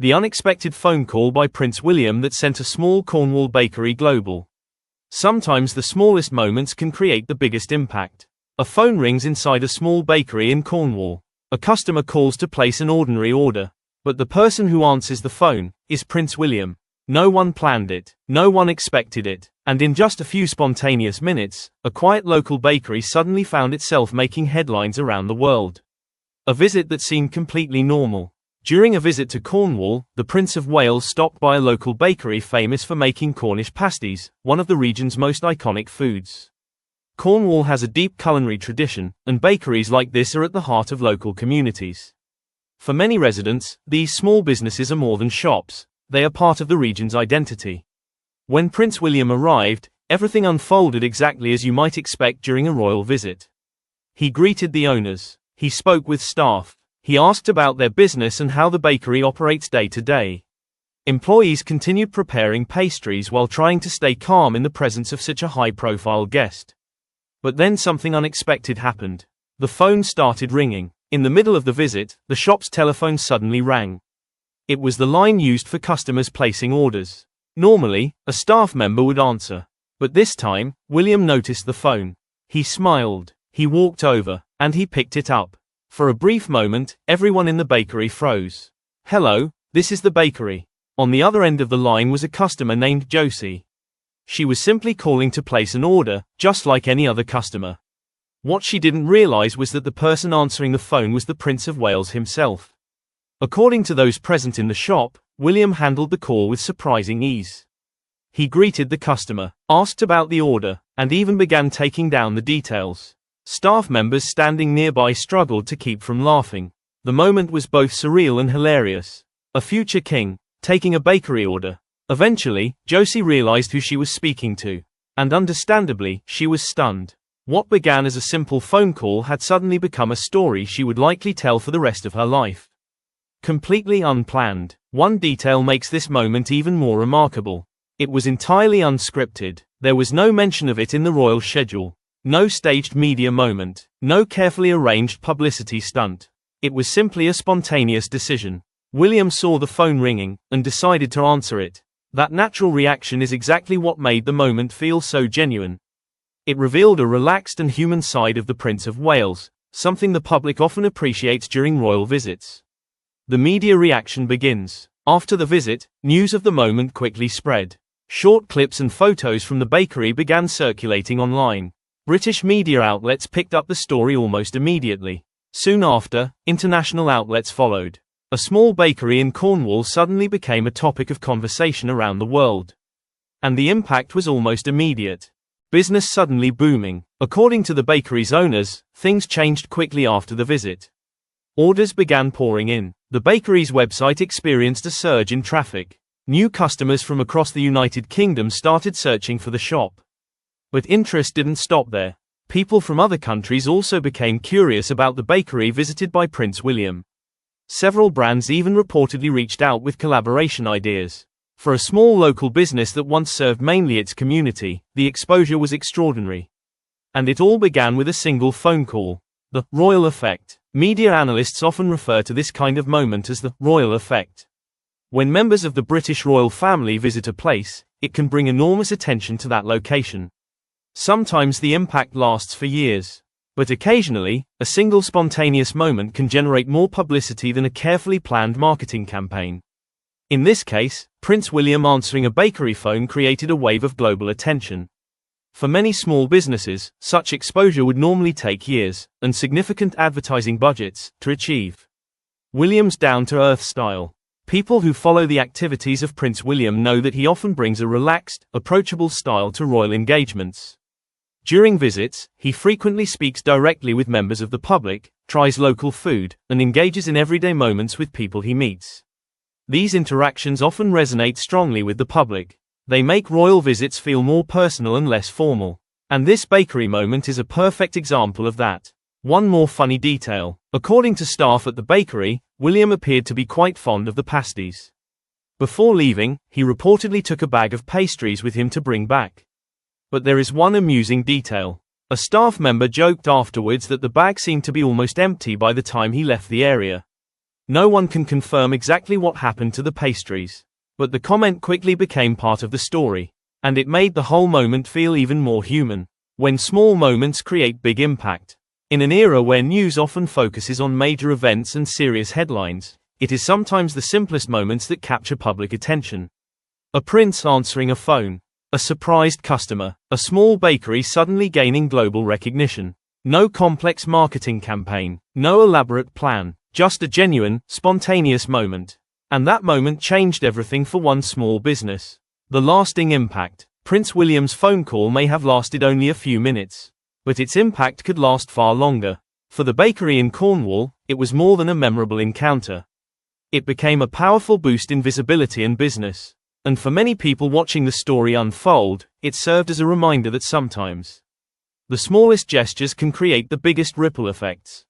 The unexpected phone call by Prince William that sent a small Cornwall bakery global. Sometimes the smallest moments can create the biggest impact. A phone rings inside a small bakery in Cornwall. A customer calls to place an ordinary order. But the person who answers the phone is Prince William. No one planned it, no one expected it, and in just a few spontaneous minutes, a quiet local bakery suddenly found itself making headlines around the world. A visit that seemed completely normal. During a visit to Cornwall, the Prince of Wales stopped by a local bakery famous for making Cornish pasties, one of the region's most iconic foods. Cornwall has a deep culinary tradition, and bakeries like this are at the heart of local communities. For many residents, these small businesses are more than shops, they are part of the region's identity. When Prince William arrived, everything unfolded exactly as you might expect during a royal visit. He greeted the owners, he spoke with staff, he asked about their business and how the bakery operates day to day. Employees continued preparing pastries while trying to stay calm in the presence of such a high-profile guest. But then something unexpected happened. The phone started ringing. In the middle of the visit, the shop's telephone suddenly rang. It was the line used for customers placing orders. Normally, a staff member would answer. But this time, William noticed the phone. He smiled, he walked over, and he picked it up. For a brief moment, everyone in the bakery froze. "Hello, this is the bakery." On the other end of the line was a customer named Josie. She was simply calling to place an order, just like any other customer. What she didn't realize was that the person answering the phone was the Prince of Wales himself. According to those present in the shop, William handled the call with surprising ease. He greeted the customer, asked about the order, and even began taking down the details. Staff members standing nearby struggled to keep from laughing. The moment was both surreal and hilarious. A future king, taking a bakery order. Eventually, Josie realized who she was speaking to. And understandably, she was stunned. What began as a simple phone call had suddenly become a story she would likely tell for the rest of her life. Completely unplanned. One detail makes this moment even more remarkable. It was entirely unscripted. There was no mention of it in the royal schedule. No staged media moment. No carefully arranged publicity stunt. It was simply a spontaneous decision. William saw the phone ringing and decided to answer it. That natural reaction is exactly what made the moment feel so genuine. It revealed a relaxed and human side of the Prince of Wales, something the public often appreciates during royal visits. The media reaction begins. After the visit, news of the moment quickly spread. Short clips and photos from the bakery began circulating online. British media outlets picked up the story almost immediately. Soon after, international outlets followed. A small bakery in Cornwall suddenly became a topic of conversation around the world. And the impact was almost immediate. Business suddenly booming. According to the bakery's owners, things changed quickly after the visit. Orders began pouring in. The bakery's website experienced a surge in traffic. New customers from across the United Kingdom started searching for the shop. But interest didn't stop there. People from other countries also became curious about the bakery visited by Prince William. Several brands even reportedly reached out with collaboration ideas. For a small local business that once served mainly its community, the exposure was extraordinary. And it all began with a single phone call. The royal effect. Media analysts often refer to this kind of moment as the royal effect. When members of the British royal family visit a place, it can bring enormous attention to that location. Sometimes the impact lasts for years. But occasionally, a single spontaneous moment can generate more publicity than a carefully planned marketing campaign. In this case, Prince William answering a bakery phone created a wave of global attention. For many small businesses, such exposure would normally take years, and significant advertising budgets, to achieve. William's down-to-earth style. People who follow the activities of Prince William know that he often brings a relaxed, approachable style to royal engagements. During visits, he frequently speaks directly with members of the public, tries local food, and engages in everyday moments with people he meets. These interactions often resonate strongly with the public. They make royal visits feel more personal and less formal. And this bakery moment is a perfect example of that. One more funny detail. According to staff at the bakery, William appeared to be quite fond of the pasties. Before leaving, he reportedly took a bag of pastries with him to bring back. But there is one amusing detail. A staff member joked afterwards that the bag seemed to be almost empty by the time he left the area. No one can confirm exactly what happened to the pastries. But the comment quickly became part of the story. And it made the whole moment feel even more human. When small moments create big impact. In an era where news often focuses on major events and serious headlines, it is sometimes the simplest moments that capture public attention. A prince answering a phone. A surprised customer. A small bakery suddenly gaining global recognition. No complex marketing campaign. No elaborate plan. Just a genuine, spontaneous moment. And that moment changed everything for one small business. The lasting impact. Prince William's phone call may have lasted only a few minutes. But its impact could last far longer. For the bakery in Cornwall, it was more than a memorable encounter. It became a powerful boost in visibility and business. And for many people watching the story unfold, it served as a reminder that sometimes the smallest gestures can create the biggest ripple effects.